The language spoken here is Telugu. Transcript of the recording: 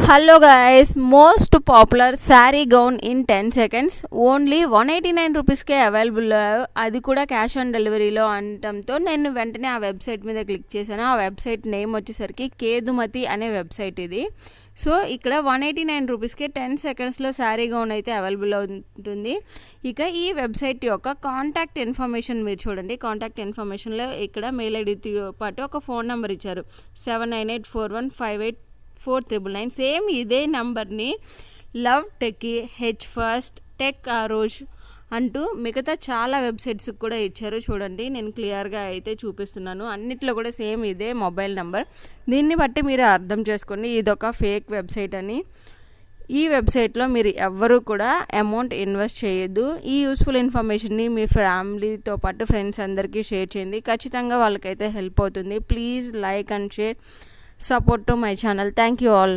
Hello guys, most popular sari gown in 10 seconds only 189 రూపీస్కే అవైలబుల్, అది కూడా క్యాష్ ఆన్ డెలివరీలో అనటంతో నేను వెంటనే ఆ వెబ్సైట్ మీద క్లిక్ చేశాను. ఆ వెబ్సైట్ నేమ్ వచ్చేసరికి కేదుమతి అనే వెబ్సైట్ ఇది. సో ఇక్కడ 189 రూపీస్కే 10 secondsలో శారీ గౌన్ అయితే అవైలబుల్ ఉంటుంది. ఇక ఈ వెబ్సైట్ యొక్క కాంటాక్ట్ ఇన్ఫర్మేషన్ మీరు చూడండి. కాంటాక్ట్ ఇన్ఫర్మేషన్లో ఇక్కడ మెయిల్ ఐడితో పాటు ఒక ఫోన్ నెంబర్ ఇచ్చారు, 7984158499. సేమ్ ఇదే నంబర్ని love techie, H first, tech arrows అంటూ మిగతా చాలా వెబ్సైట్స్కి కూడా ఇచ్చారు. చూడండి, నేను క్లియర్గా అయితే చూపిస్తున్నాను. అన్నిట్లో కూడా సేమ్ ఇదే మొబైల్ నెంబర్. దీన్ని బట్టి మీరు అర్థం చేసుకోండి ఇదొక ఫేక్ వెబ్సైట్ అని. ఈ వెబ్సైట్లో మీరు ఎవ్వరూ కూడా అమౌంట్ ఇన్వెస్ట్ చేయొద్దు. ఈ యూస్ఫుల్ ఇన్ఫర్మేషన్ని మీ ఫ్యామిలీతో పాటు ఫ్రెండ్స్ అందరికీ షేర్ చేయండి. ఖచ్చితంగా వాళ్ళకైతే హెల్ప్ అవుతుంది. Please like and share, support to my channel. Thank you all.